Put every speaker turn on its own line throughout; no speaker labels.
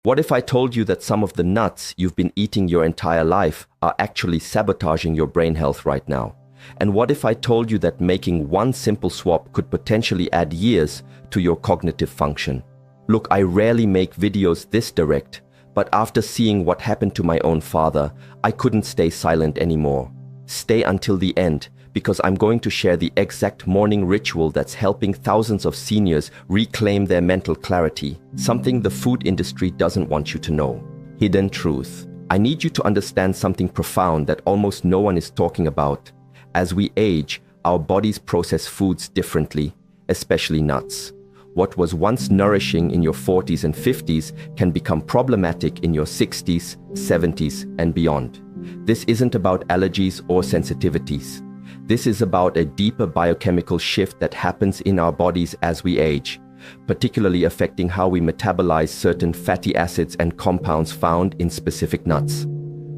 What if I told you that some of the nuts you've been eating your entire life are actually sabotaging your brain health right now? And what if I told you that making one simple swap could potentially add years to your cognitive function? Look, I rarely make videos this direct, but after seeing what happened to my own father, I couldn't stay silent anymore. Stay until the end, because I'm going to share the exact morning ritual that's helping thousands of seniors reclaim their mental clarity, something the food industry doesn't want you to know. Hidden truth. I need you to understand something profound that almost no one is talking about. As we age, our bodies process foods differently, especially nuts. What was once nourishing in your 40s and 50s can become problematic in your 60s, 70s, and beyond. This isn't about allergies or sensitivities. This is about a deeper biochemical shift that happens in our bodies as we age, particularly affecting how we metabolize certain fatty acids and compounds found in specific nuts.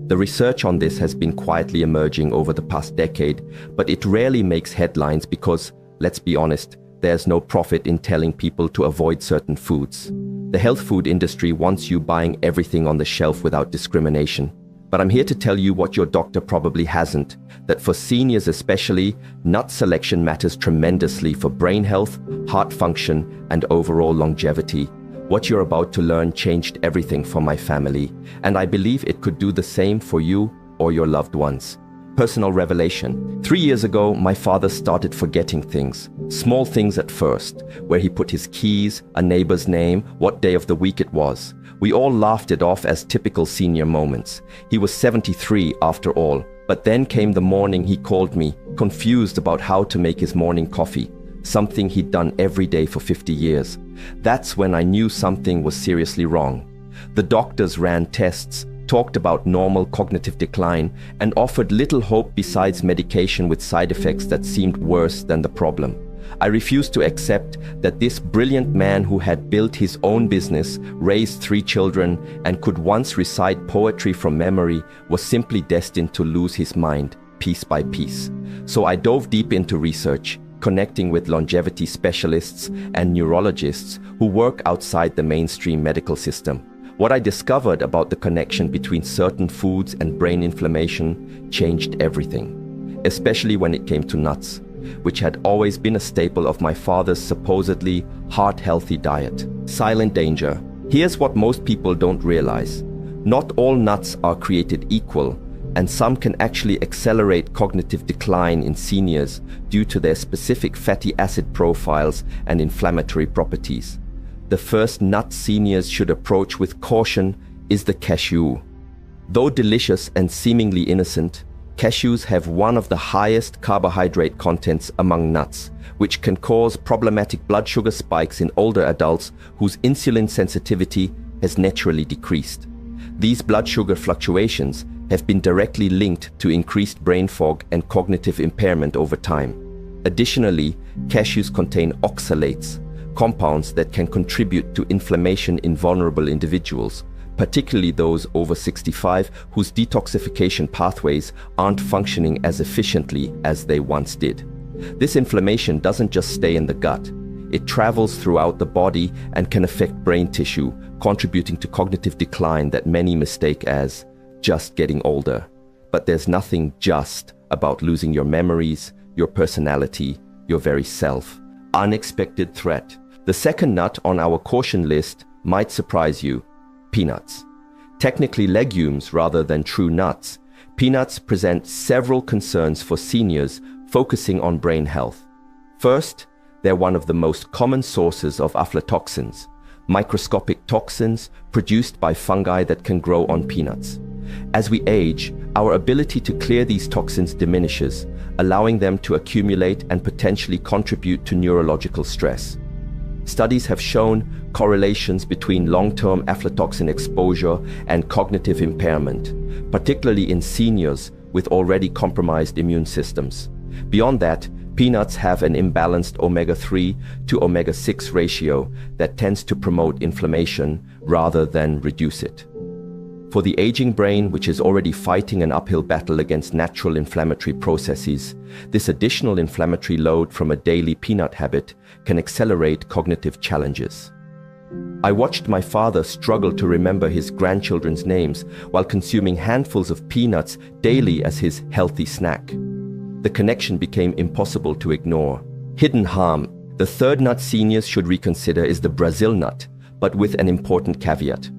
The research on this has been quietly emerging over the past decade, but it rarely makes headlines because, let's be honest, there's no profit in telling people to avoid certain foods. The health food industry wants you buying everything on the shelf without discrimination. But I'm here to tell you what your doctor probably hasn't, that for seniors especially, nut selection matters tremendously for brain health, heart function, and overall longevity. What you're about to learn changed everything for my family, and I believe it could do the same for you or your loved ones. Personal revelation. 3 years ago, my father started forgetting things. Small things at first, where he put his keys, a neighbor's name, what day of the week it was. We all laughed it off as typical senior moments. He was 73 after all, but then came the morning he called me, confused about how to make his morning coffee, something he'd done every day for 50 years. That's when I knew something was seriously wrong. The doctors ran tests, talked about normal cognitive decline, and offered little hope besides medication with side effects that seemed worse than the problem. I refused to accept that this brilliant man who had built his own business, raised 3 children, and could once recite poetry from memory was simply destined to lose his mind piece by piece. So I dove deep into research, connecting with longevity specialists and neurologists who work outside the mainstream medical system. What I discovered about the connection between certain foods and brain inflammation changed everything, especially when it came to nuts, which had always been a staple of my father's supposedly heart-healthy diet. Silent danger. Here's what most people don't realize. Not all nuts are created equal, and some can actually accelerate cognitive decline in seniors due to their specific fatty acid profiles and inflammatory properties. The first nut seniors should approach with caution is the cashew. Though delicious and seemingly innocent, cashews have one of the highest carbohydrate contents among nuts, which can cause problematic blood sugar spikes in older adults whose insulin sensitivity has naturally decreased. These blood sugar fluctuations have been directly linked to increased brain fog and cognitive impairment over time. Additionally, cashews contain oxalates, compounds that can contribute to inflammation in vulnerable individuals, particularly those over 65 whose detoxification pathways aren't functioning as efficiently as they once did. This inflammation doesn't just stay in the gut. It travels throughout the body and can affect brain tissue, contributing to cognitive decline that many mistake as just getting older. But there's nothing just about losing your memories, your personality, your very self. Unexpected threat. The second nut on our caution list might surprise you. Peanuts. Technically legumes rather than true nuts, peanuts present several concerns for seniors focusing on brain health. First, they're one of the most common sources of aflatoxins, microscopic toxins produced by fungi that can grow on peanuts. As we age, our ability to clear these toxins diminishes, allowing them to accumulate and potentially contribute to neurological stress. Studies have shown correlations between long-term aflatoxin exposure and cognitive impairment, particularly in seniors with already compromised immune systems. Beyond that, peanuts have an imbalanced omega-3 to omega-6 ratio that tends to promote inflammation rather than reduce it. For the aging brain, which is already fighting an uphill battle against natural inflammatory processes, this additional inflammatory load from a daily peanut habit can accelerate cognitive challenges. I watched my father struggle to remember his grandchildren's names while consuming handfuls of peanuts daily as his healthy snack. The connection became impossible to ignore. Hidden harm. The third nut seniors should reconsider is the Brazil nut, but with an important caveat.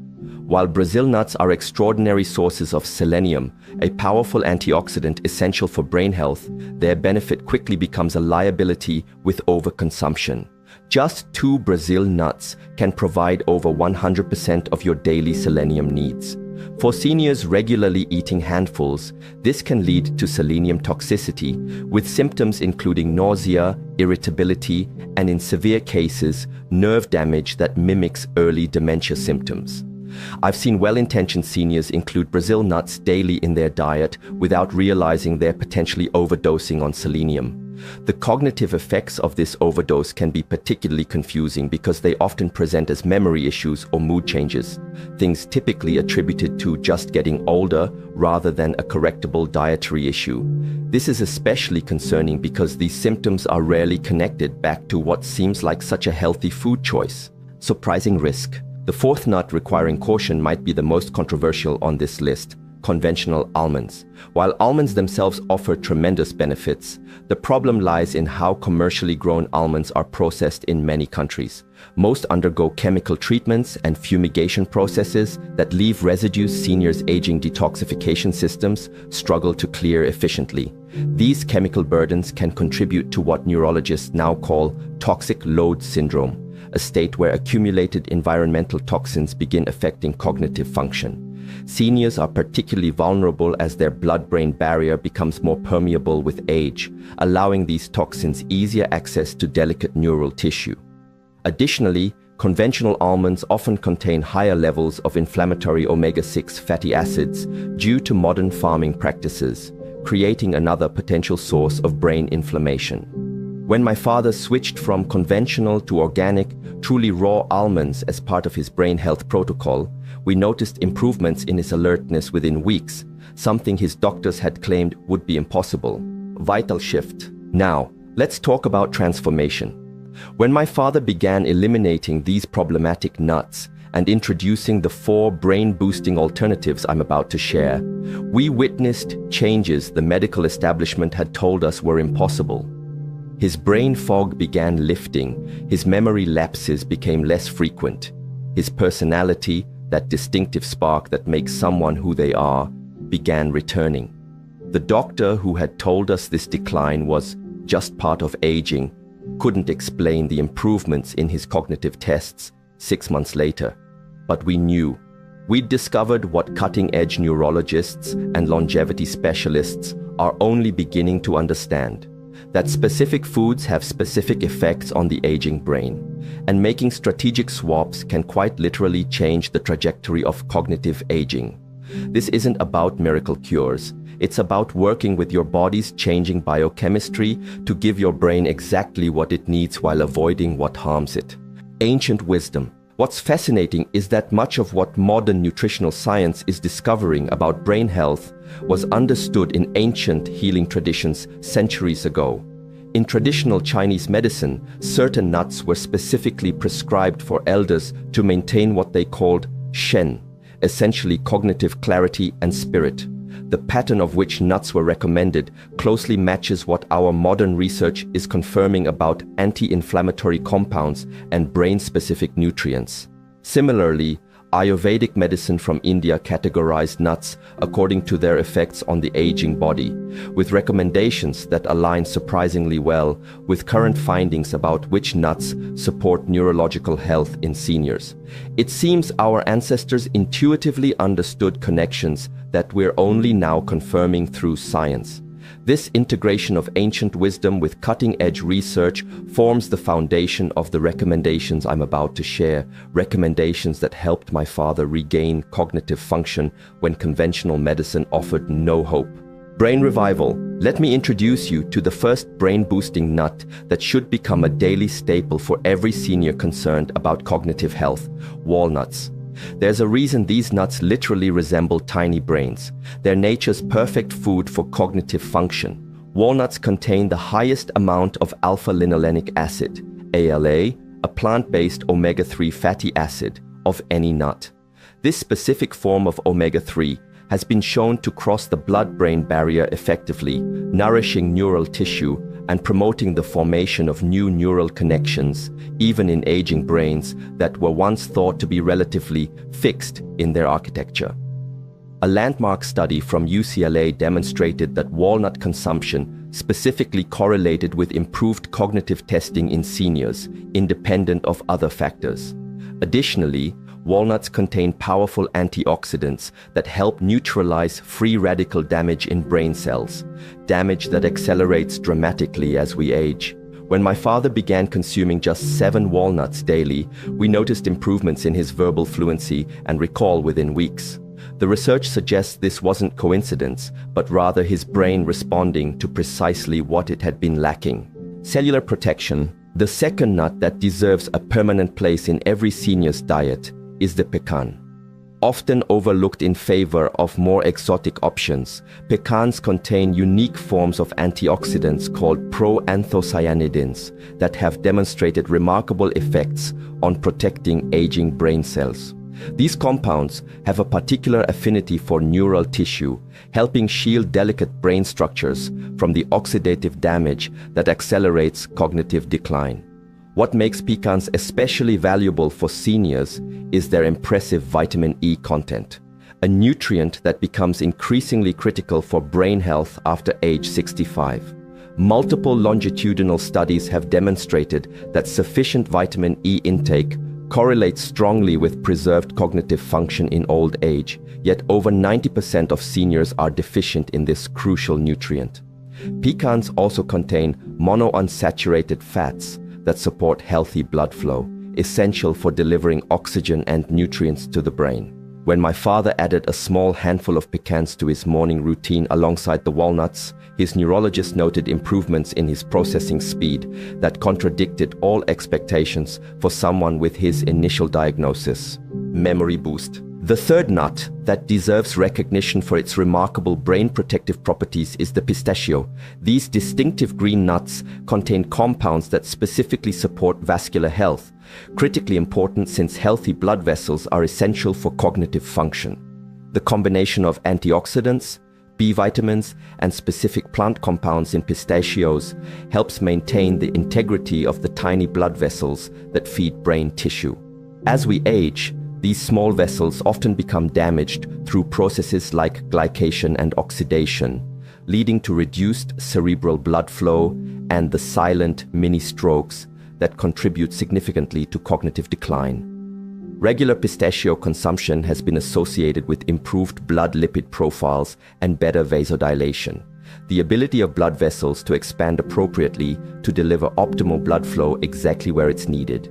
While Brazil nuts are extraordinary sources of selenium, a powerful antioxidant essential for brain health, their benefit quickly becomes a liability with overconsumption. Just 2 Brazil nuts can provide over 100% of your daily selenium needs. For seniors regularly eating handfuls, this can lead to selenium toxicity, with symptoms including nausea, irritability, and in severe cases, nerve damage that mimics early dementia symptoms. I've seen well-intentioned seniors include Brazil nuts daily in their diet without realizing they're potentially overdosing on selenium. The cognitive effects of this overdose can be particularly confusing because they often present as memory issues or mood changes, things typically attributed to just getting older rather than a correctable dietary issue. This is especially concerning because these symptoms are rarely connected back to what seems like such a healthy food choice. Surprising risk. The fourth nut requiring caution might be the most controversial on this list: conventional almonds. While almonds themselves offer tremendous benefits, the problem lies in how commercially grown almonds are processed in many countries. Most undergo chemical treatments and fumigation processes that leave residues seniors' aging detoxification systems struggle to clear efficiently. These chemical burdens can contribute to what neurologists now call toxic load syndrome, a state where accumulated environmental toxins begin affecting cognitive function. Seniors are particularly vulnerable as their blood-brain barrier becomes more permeable with age, allowing these toxins easier access to delicate neural tissue. Additionally, conventional almonds often contain higher levels of inflammatory omega-6 fatty acids due to modern farming practices, creating another potential source of brain inflammation. When my father switched from conventional to organic, truly raw almonds as part of his brain health protocol, we noticed improvements in his alertness within weeks, something his doctors had claimed would be impossible. Vital shift. Now, let's talk about transformation. When my father began eliminating these problematic nuts and introducing the 4 brain-boosting alternatives I'm about to share, we witnessed changes the medical establishment had told us were impossible. His brain fog began lifting, his memory lapses became less frequent, his personality, that distinctive spark that makes someone who they are, began returning. The doctor who had told us this decline was just part of aging couldn't explain the improvements in his cognitive tests 6 months later. But we knew. We'd discovered what cutting-edge neurologists and longevity specialists are only beginning to understand: that specific foods have specific effects on the aging brain, and making strategic swaps can quite literally change the trajectory of cognitive aging. This isn't about miracle cures. It's about working with your body's changing biochemistry to give your brain exactly what it needs while avoiding what harms it. Ancient wisdom. What's fascinating is that much of what modern nutritional science is discovering about brain health was understood in ancient healing traditions centuries ago. In traditional Chinese medicine, certain nuts were specifically prescribed for elders to maintain what they called shen, essentially cognitive clarity and spirit. The pattern of which nuts were recommended closely matches what our modern research is confirming about anti-inflammatory compounds and brain-specific nutrients. Similarly, Ayurvedic medicine from India categorized nuts according to their effects on the aging body, with recommendations that align surprisingly well with current findings about which nuts support neurological health in seniors. It seems our ancestors intuitively understood connections that we're only now confirming through science. This integration of ancient wisdom with cutting-edge research forms the foundation of the recommendations I'm about to share, recommendations that helped my father regain cognitive function when conventional medicine offered no hope. Brain revival. Let me introduce you to the first brain-boosting nut that should become a daily staple for every senior concerned about cognitive health: walnuts. There's a reason these nuts literally resemble tiny brains. They're nature's perfect food for cognitive function. Walnuts contain the highest amount of alpha-linolenic acid, ALA, a plant-based omega-3 fatty acid of any nut. This specific form of omega-3 has been shown to cross the blood-brain barrier effectively, nourishing neural tissue and promoting the formation of new neural connections, even in aging brains that were once thought to be relatively fixed in their architecture. A landmark study from UCLA demonstrated that walnut consumption specifically correlated with improved cognitive testing in seniors, independent of other factors. Additionally, walnuts contain powerful antioxidants that help neutralize free radical damage in brain cells, damage that accelerates dramatically as we age. When my father began consuming just 7 walnuts daily, we noticed improvements in his verbal fluency and recall within weeks. The research suggests this wasn't coincidence, but rather his brain responding to precisely what it had been lacking. Cellular protection. The second nut that deserves a permanent place in every senior's diet is the pecan. Often overlooked in favor of more exotic options, pecans contain unique forms of antioxidants called proanthocyanidins that have demonstrated remarkable effects on protecting aging brain cells. These compounds have a particular affinity for neural tissue, helping shield delicate brain structures from the oxidative damage that accelerates cognitive decline. What makes pecans especially valuable for seniors is their impressive vitamin E content, a nutrient that becomes increasingly critical for brain health after age 65. Multiple longitudinal studies have demonstrated that sufficient vitamin E intake correlates strongly with preserved cognitive function in old age, yet over 90% of seniors are deficient in this crucial nutrient. Pecans also contain monounsaturated fats that support healthy blood flow, essential for delivering oxygen and nutrients to the brain. When my father added a small handful of pecans to his morning routine alongside the walnuts, his neurologist noted improvements in his processing speed that contradicted all expectations for someone with his initial diagnosis. Memory boost. The third nut that deserves recognition for its remarkable brain protective properties is the pistachio. These distinctive green nuts contain compounds that specifically support vascular health, critically important since healthy blood vessels are essential for cognitive function. The combination of antioxidants, B vitamins, and specific plant compounds in pistachios helps maintain the integrity of the tiny blood vessels that feed brain tissue. As we age, these small vessels often become damaged through processes like glycation and oxidation, leading to reduced cerebral blood flow and the silent mini-strokes that contribute significantly to cognitive decline. Regular pistachio consumption has been associated with improved blood lipid profiles and better vasodilation, the ability of blood vessels to expand appropriately to deliver optimal blood flow exactly where it's needed.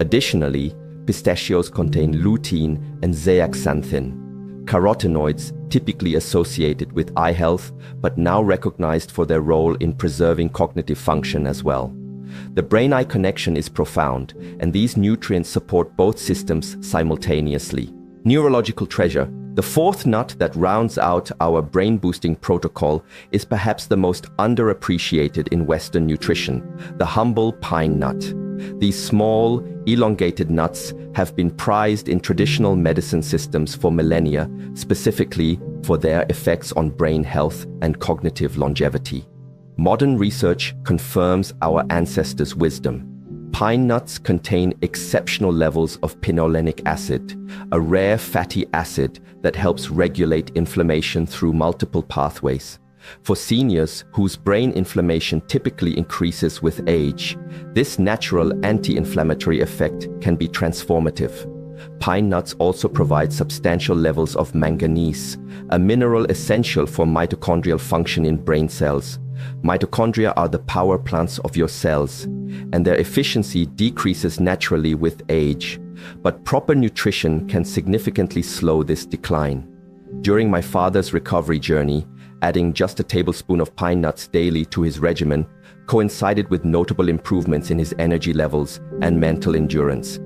Additionally, pistachios contain lutein and zeaxanthin, carotenoids typically associated with eye health, but now recognized for their role in preserving cognitive function as well. The brain-eye connection is profound, and these nutrients support both systems simultaneously. Neurological treasure. The fourth nut that rounds out our brain-boosting protocol is perhaps the most underappreciated in Western nutrition, the humble pine nut. These small, elongated nuts have been prized in traditional medicine systems for millennia, specifically for their effects on brain health and cognitive longevity. Modern research confirms our ancestors' wisdom. Pine nuts contain exceptional levels of pinolenic acid, a rare fatty acid that helps regulate inflammation through multiple pathways. For seniors whose brain inflammation typically increases with age, this natural anti-inflammatory effect can be transformative. Pine nuts also provide substantial levels of manganese, a mineral essential for mitochondrial function in brain cells. Mitochondria are the power plants of your cells, and their efficiency decreases naturally with age, but proper nutrition can significantly slow this decline. During my father's recovery journey, adding just a tablespoon of pine nuts daily to his regimen coincided with notable improvements in his energy levels and mental endurance.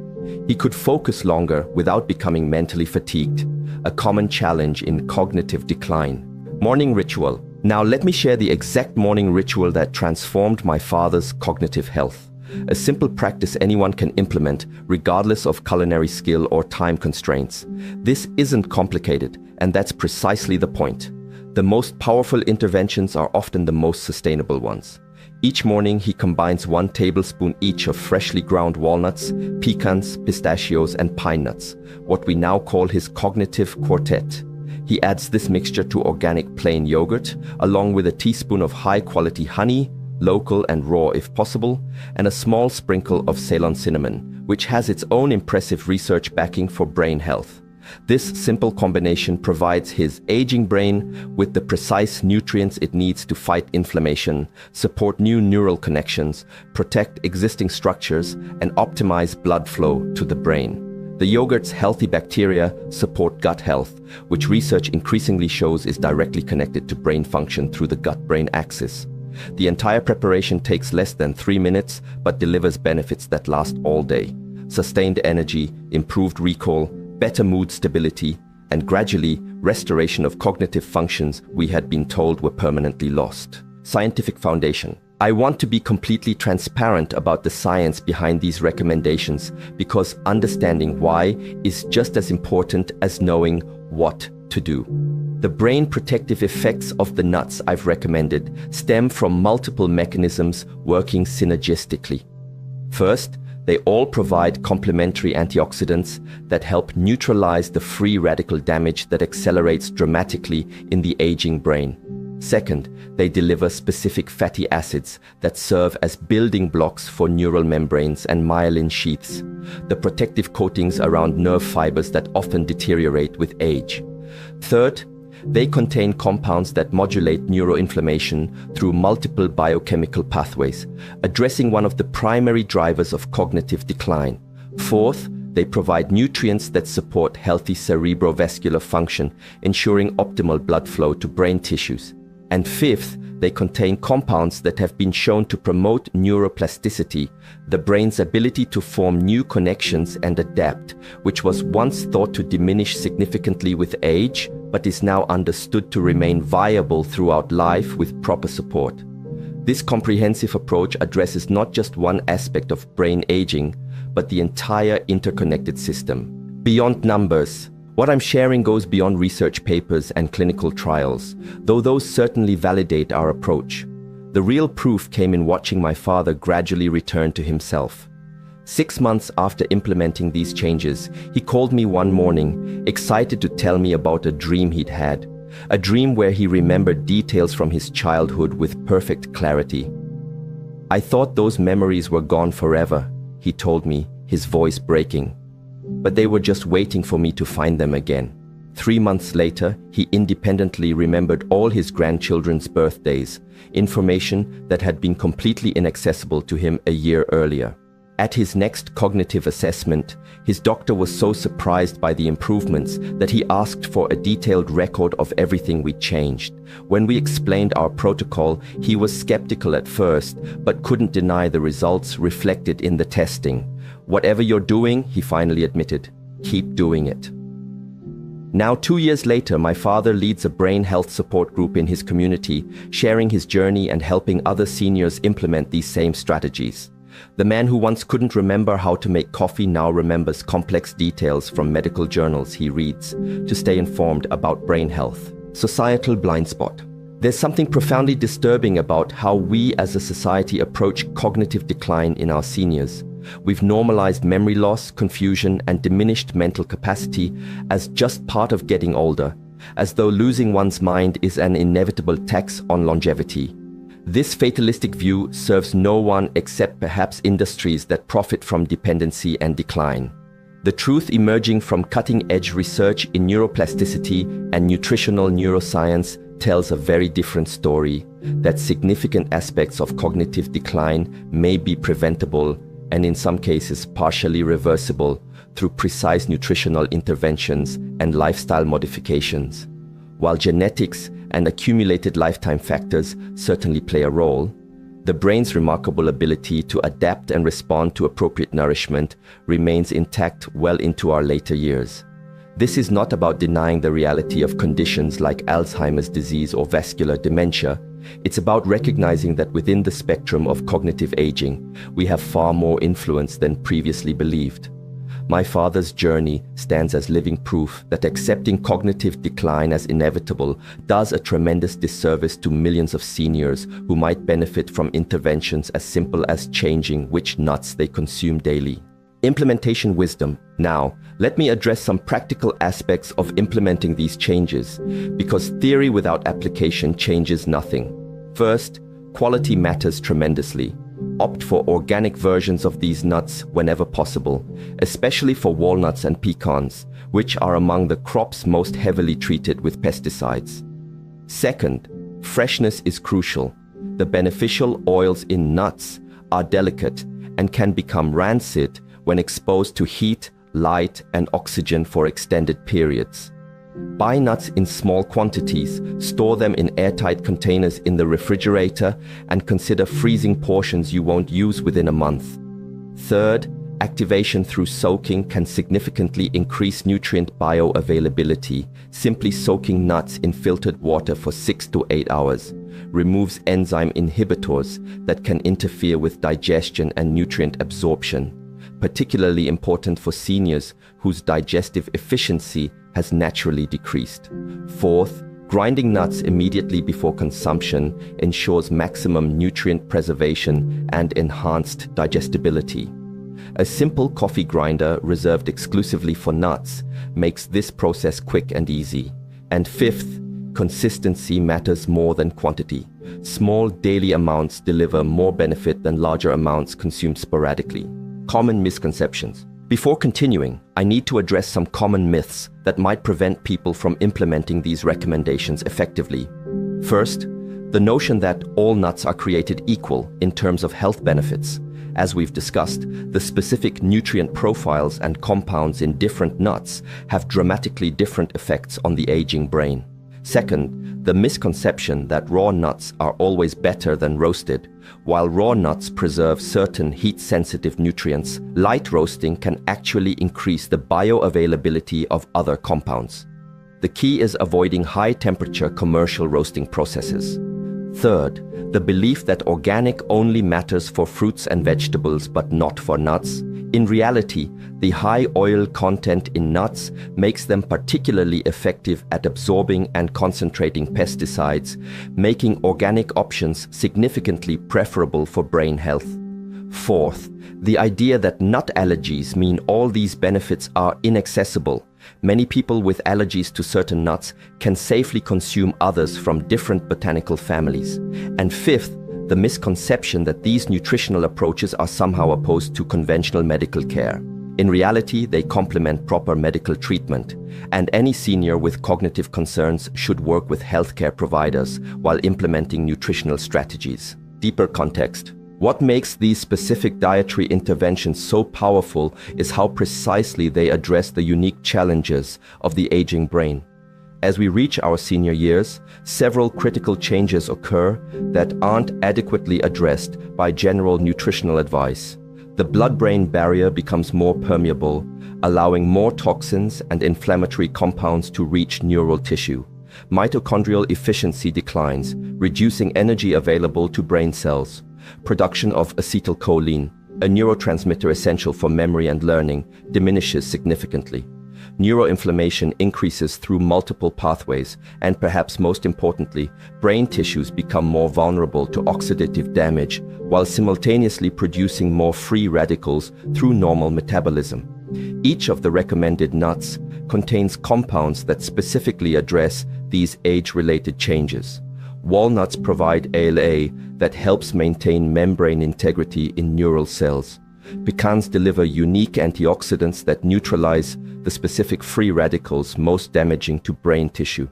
He could focus longer without becoming mentally fatigued, a common challenge in cognitive decline. Morning ritual. Now let me share the exact morning ritual that transformed my father's cognitive health. a simple practice anyone can implement regardless of culinary skill or time constraints. This isn't complicated, and that's precisely the point. The most powerful interventions are often the most sustainable ones. Each morning, he combines 1 tablespoon each of freshly ground walnuts, pecans, pistachios, and pine nuts, what we now call his cognitive quartet. He adds this mixture to organic plain yogurt, along with a teaspoon of high-quality honey, local and raw if possible, and a small sprinkle of Ceylon cinnamon, which has its own impressive research backing for brain health. This simple combination provides his aging brain with the precise nutrients it needs to fight inflammation, support new neural connections, protect existing structures, and optimize blood flow to the brain. The yogurt's healthy bacteria support gut health, which research increasingly shows is directly connected to brain function through the gut-brain axis. The entire preparation takes less than 3 minutes, but delivers benefits that last all day. Sustained energy, improved recall, better mood stability, and gradually restoration of cognitive functions we had been told were permanently lost. Scientific foundation. I want to be completely transparent about the science behind these recommendations because understanding why is just as important as knowing what to do. The brain protective effects of the nuts I've recommended stem from multiple mechanisms working synergistically. First, they all provide complementary antioxidants that help neutralize the free radical damage that accelerates dramatically in the aging brain. Second, they deliver specific fatty acids that serve as building blocks for neural membranes and myelin sheaths, the protective coatings around nerve fibers that often deteriorate with age. Third, they contain compounds that modulate neuroinflammation through multiple biochemical pathways, addressing one of the primary drivers of cognitive decline. Fourth, they provide nutrients that support healthy cerebrovascular function, ensuring optimal blood flow to brain tissues. And fifth, they contain compounds that have been shown to promote neuroplasticity, the brain's ability to form new connections and adapt, which was once thought to diminish significantly with age, but is now understood to remain viable throughout life with proper support. This comprehensive approach addresses not just one aspect of brain aging, but the entire interconnected system. Beyond numbers, what I'm sharing goes beyond research papers and clinical trials, though those certainly validate our approach. The real proof came in watching my father gradually return to himself. 6 months after implementing these changes, he called me one morning, excited to tell me about a dream he'd had. A dream where he remembered details from his childhood with perfect clarity. I thought those memories were gone forever, he told me, his voice breaking. But they were just waiting for me to find them again. 3 months later, he independently remembered all his grandchildren's birthdays, information that had been completely inaccessible to him a year earlier. At his next cognitive assessment, his doctor was so surprised by the improvements that he asked for a detailed record of everything we changed. When we explained our protocol, he was skeptical at first, but couldn't deny the results reflected in the testing. Whatever you're doing, he finally admitted, keep doing it. Now, 2 years later, my father leads a brain health support group in his community, sharing his journey and helping other seniors implement these same strategies. The man who once couldn't remember how to make coffee now remembers complex details from medical journals he reads to stay informed about brain health. Societal blind spot. There's something profoundly disturbing about how we as a society approach cognitive decline in our seniors. We've normalized memory loss, confusion, and diminished mental capacity as just part of getting older, as though losing one's mind is an inevitable tax on longevity. This fatalistic view serves no one except perhaps industries that profit from dependency and decline. The truth emerging from cutting-edge research in neuroplasticity and nutritional neuroscience tells a very different story, that significant aspects of cognitive decline may be preventable and in some cases partially reversible through precise nutritional interventions and lifestyle modifications. While genetics and accumulated lifetime factors certainly play a role, the brain's remarkable ability to adapt and respond to appropriate nourishment remains intact well into our later years. This is not about denying the reality of conditions like Alzheimer's disease or vascular dementia. It's about recognizing that within the spectrum of cognitive aging, we have far more influence than previously believed. My father's journey stands as living proof that accepting cognitive decline as inevitable does a tremendous disservice to millions of seniors who might benefit from interventions as simple as changing which nuts they consume daily. Implementation wisdom. Now, let me address some practical aspects of implementing these changes, because theory without application changes nothing. First, quality matters tremendously. Opt for organic versions of these nuts whenever possible, especially for walnuts and pecans, which are among the crops most heavily treated with pesticides. Second, freshness is crucial. The beneficial oils in nuts are delicate and can become rancid when exposed to heat, light, and oxygen for extended periods. Buy nuts in small quantities, store them in airtight containers in the refrigerator, and consider freezing portions you won't use within a month. Third, activation through soaking can significantly increase nutrient bioavailability. Simply soaking nuts in filtered water for 6 to 8 hours removes enzyme inhibitors that can interfere with digestion and nutrient absorption, particularly important for seniors whose digestive efficiency has naturally decreased. Fourth, grinding nuts immediately before consumption ensures maximum nutrient preservation and enhanced digestibility. A simple coffee grinder reserved exclusively for nuts makes this process quick and easy. And fifth, consistency matters more than quantity. Small daily amounts deliver more benefit than larger amounts consumed sporadically. Common misconceptions. Before continuing, I need to address some common myths that might prevent people from implementing these recommendations effectively. First, the notion that all nuts are created equal in terms of health benefits. As we've discussed, the specific nutrient profiles and compounds in different nuts have dramatically different effects on the aging brain. Second, the misconception that raw nuts are always better than roasted. While raw nuts preserve certain heat-sensitive nutrients, light roasting can actually increase the bioavailability of other compounds. The key is avoiding high-temperature commercial roasting processes. Third, the belief that organic only matters for fruits and vegetables but not for nuts. In reality, the high oil content in nuts makes them particularly effective at absorbing and concentrating pesticides, making organic options significantly preferable for brain health. Fourth, the idea that nut allergies mean all these benefits are inaccessible. Many people with allergies to certain nuts can safely consume others from different botanical families. And fifth, the misconception that these nutritional approaches are somehow opposed to conventional medical care. In reality, they complement proper medical treatment, and any senior with cognitive concerns should work with healthcare providers while implementing nutritional strategies. Deeper context. What makes these specific dietary interventions so powerful is how precisely they address the unique challenges of the aging brain. As we reach our senior years, several critical changes occur that aren't adequately addressed by general nutritional advice. The blood-brain barrier becomes more permeable, allowing more toxins and inflammatory compounds to reach neural tissue. Mitochondrial efficiency declines, reducing energy available to brain cells. Production of acetylcholine, a neurotransmitter essential for memory and learning, diminishes significantly. Neuroinflammation increases through multiple pathways, and perhaps most importantly, brain tissues become more vulnerable to oxidative damage, while simultaneously producing more free radicals through normal metabolism. Each of the recommended nuts contains compounds that specifically address these age-related changes. Walnuts provide ALA that helps maintain membrane integrity in neural cells. Pecans deliver unique antioxidants that neutralize the specific free radicals most damaging to brain tissue.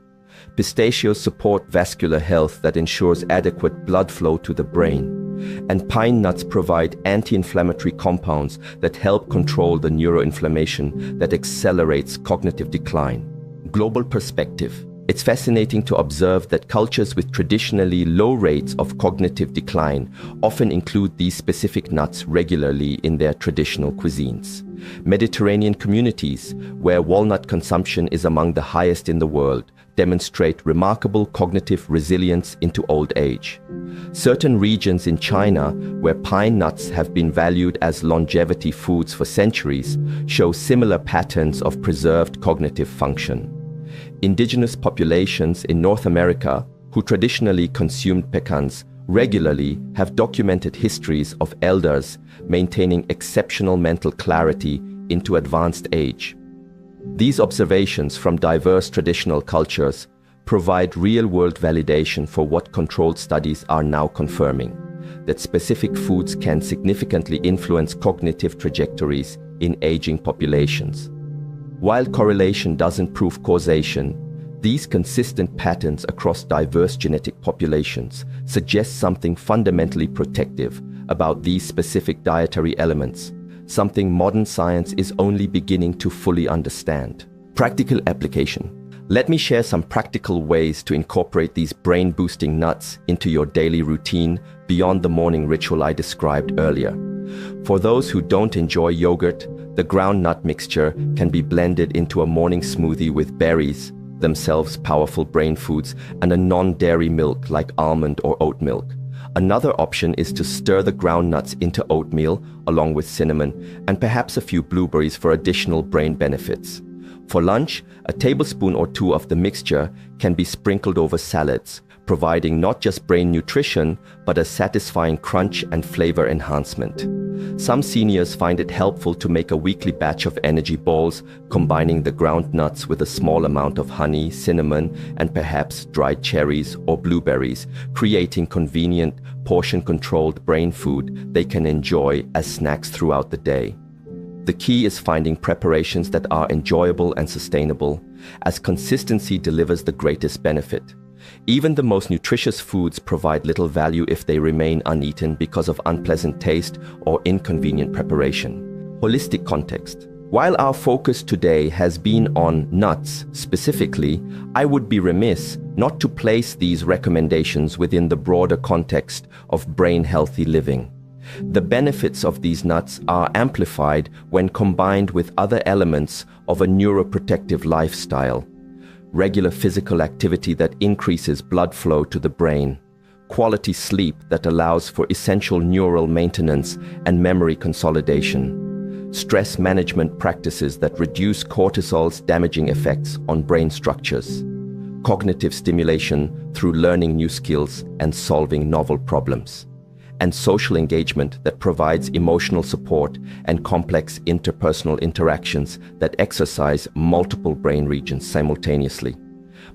Pistachios support vascular health that ensures adequate blood flow to the brain. And pine nuts provide anti-inflammatory compounds that help control the neuroinflammation that accelerates cognitive decline. Global perspective. It's fascinating to observe that cultures with traditionally low rates of cognitive decline often include these specific nuts regularly in their traditional cuisines. Mediterranean communities, where walnut consumption is among the highest in the world, demonstrate remarkable cognitive resilience into old age. Certain regions in China, where pine nuts have been valued as longevity foods for centuries, show similar patterns of preserved cognitive function. Indigenous populations in North America, who traditionally consumed pecans, regularly have documented histories of elders maintaining exceptional mental clarity into advanced age. These observations from diverse traditional cultures provide real-world validation for what controlled studies are now confirming, that specific foods can significantly influence cognitive trajectories in aging populations. While correlation doesn't prove causation, these consistent patterns across diverse genetic populations suggest something fundamentally protective about these specific dietary elements, something modern science is only beginning to fully understand. Practical application. Let me share some practical ways to incorporate these brain-boosting nuts into your daily routine beyond the morning ritual I described earlier. For those who don't enjoy yogurt, the ground nut mixture can be blended into a morning smoothie with berries, themselves powerful brain foods, and a non-dairy milk like almond or oat milk. Another option is to stir the ground nuts into oatmeal along with cinnamon and perhaps a few blueberries for additional brain benefits. For lunch, a tablespoon or two of the mixture can be sprinkled over salads, providing not just brain nutrition, but a satisfying crunch and flavor enhancement. Some seniors find it helpful to make a weekly batch of energy balls, combining the ground nuts with a small amount of honey, cinnamon, and perhaps dried cherries or blueberries, creating convenient, portion-controlled brain food they can enjoy as snacks throughout the day. The key is finding preparations that are enjoyable and sustainable, as consistency delivers the greatest benefit. Even the most nutritious foods provide little value if they remain uneaten because of unpleasant taste or inconvenient preparation. Holistic context. While our focus today has been on nuts specifically, I would be remiss not to place these recommendations within the broader context of brain-healthy living. The benefits of these nuts are amplified when combined with other elements of a neuroprotective lifestyle. Regular physical activity that increases blood flow to the brain, quality sleep that allows for essential neural maintenance and memory consolidation, stress management practices that reduce cortisol's damaging effects on brain structures, cognitive stimulation through learning new skills and solving novel problems, and social engagement that provides emotional support and complex interpersonal interactions that exercise multiple brain regions simultaneously.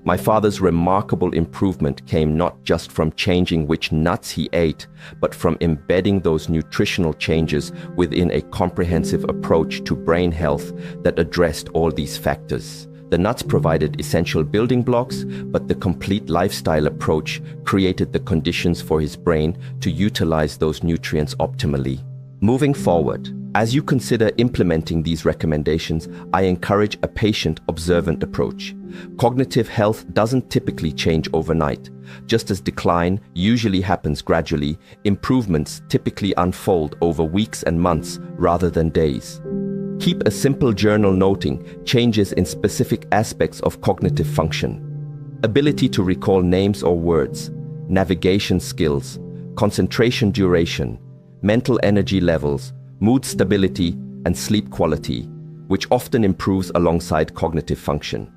My father's remarkable improvement came not just from changing which nuts he ate, but from embedding those nutritional changes within a comprehensive approach to brain health that addressed all these factors. The nuts provided essential building blocks, but the complete lifestyle approach created the conditions for his brain to utilize those nutrients optimally. Moving forward, as you consider implementing these recommendations, I encourage a patient, observant approach. Cognitive health doesn't typically change overnight. Just as decline usually happens gradually, improvements typically unfold over weeks and months rather than days. Keep a simple journal noting changes in specific aspects of cognitive function. Ability to recall names or words, navigation skills, concentration duration, mental energy levels, mood stability, and sleep quality, which often improves alongside cognitive function.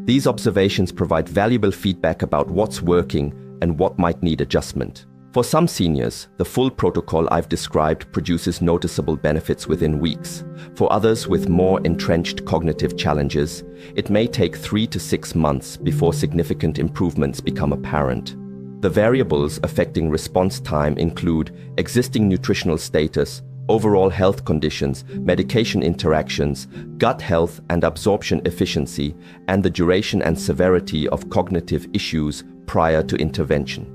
These observations provide valuable feedback about what's working and what might need adjustment. For some seniors, the full protocol I've described produces noticeable benefits within weeks. For others with more entrenched cognitive challenges, it may take 3 to 6 months before significant improvements become apparent. The variables affecting response time include existing nutritional status, overall health conditions, medication interactions, gut health and absorption efficiency, and the duration and severity of cognitive issues prior to intervention.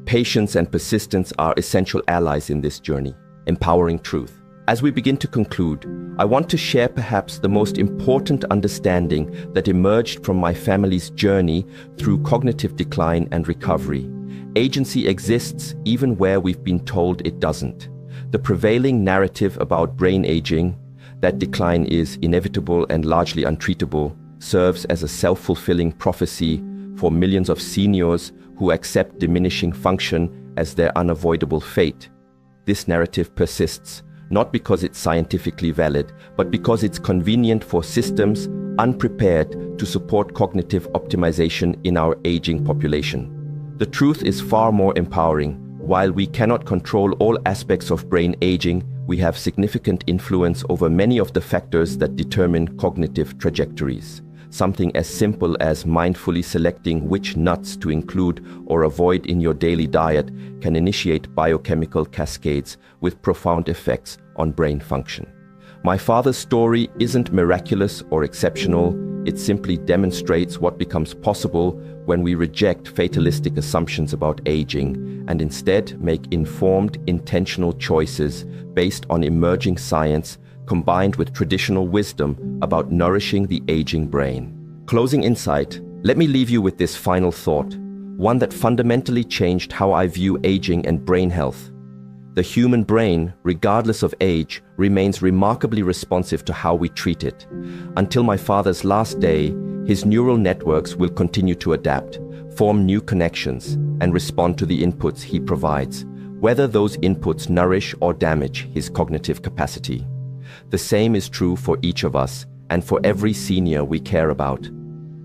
Patience and persistence are essential allies in this journey. Empowering truth. As we begin to conclude, I want to share perhaps the most important understanding that emerged from my family's journey through cognitive decline and recovery. Agency exists even where we've been told it doesn't. The prevailing narrative about brain aging, that decline is inevitable and largely untreatable, serves as a self-fulfilling prophecy for millions of seniors who accept diminishing function as their unavoidable fate. This narrative persists, not because it's scientifically valid, but because it's convenient for systems unprepared to support cognitive optimization in our aging population. The truth is far more empowering. While we cannot control all aspects of brain aging, we have significant influence over many of the factors that determine cognitive trajectories. Something as simple as mindfully selecting which nuts to include or avoid in your daily diet can initiate biochemical cascades with profound effects on brain function. My father's story isn't miraculous or exceptional. It simply demonstrates what becomes possible when we reject fatalistic assumptions about aging and instead make informed, intentional choices based on emerging science combined with traditional wisdom about nourishing the aging brain. Closing insight, let me leave you with this final thought, one that fundamentally changed how I view aging and brain health. The human brain, regardless of age, remains remarkably responsive to how we treat it. Until my father's last day, his neural networks will continue to adapt, form new connections, and respond to the inputs he provides, whether those inputs nourish or damage his cognitive capacity. The same is true for each of us and for every senior we care about.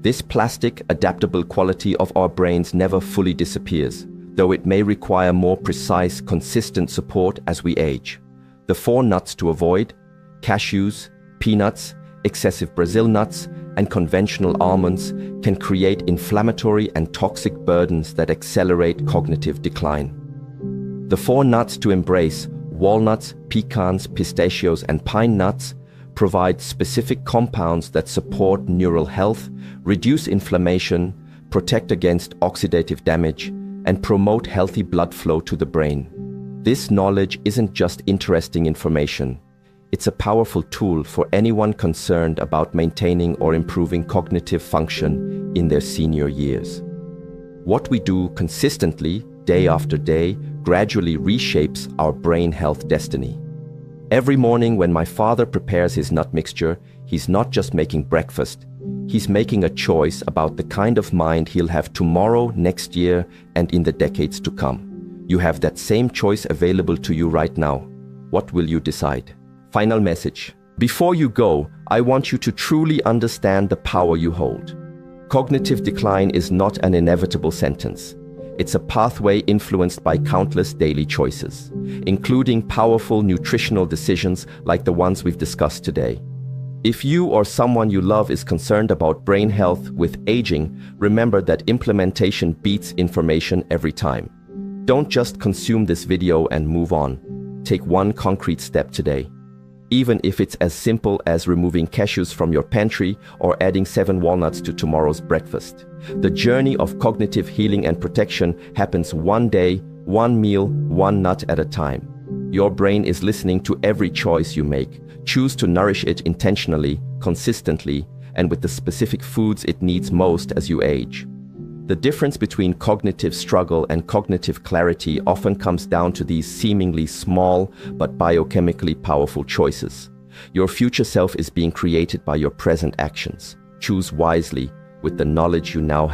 This plastic, adaptable quality of our brains never fully disappears, though it may require more precise, consistent support as we age. The 4 nuts to avoid: cashews, peanuts, excessive Brazil nuts, and conventional almonds can create inflammatory and toxic burdens that accelerate cognitive decline. The 4 nuts to embrace: walnuts, pecans, pistachios, and pine nuts provide specific compounds that support neural health, reduce inflammation, protect against oxidative damage, and promote healthy blood flow to the brain. This knowledge isn't just interesting information. It's a powerful tool for anyone concerned about maintaining or improving cognitive function in their senior years. What we do consistently, day after day, gradually reshapes our brain health destiny. Every morning when my father prepares his nut mixture, he's not just making breakfast. He's making a choice about the kind of mind he'll have tomorrow, next year, and in the decades to come. You have that same choice available to you right now. What will you decide? Final message. Before you go, I want you to truly understand the power you hold. Cognitive decline is not an inevitable sentence. It's a pathway influenced by countless daily choices, including powerful nutritional decisions like the ones we've discussed today. If you or someone you love is concerned about brain health with aging, remember that implementation beats information every time. Don't just consume this video and move on. Take one concrete step today. Even if it's as simple as removing cashews from your pantry or adding 7 walnuts to tomorrow's breakfast. The journey of cognitive healing and protection happens one day, one meal, one nut at a time. Your brain is listening to every choice you make. Choose to nourish it intentionally, consistently, and with the specific foods it needs most as you age. The difference between cognitive struggle and cognitive clarity often comes down to these seemingly small but biochemically powerful choices. Your future self is being created by your present actions. Choose wisely with the knowledge you now have.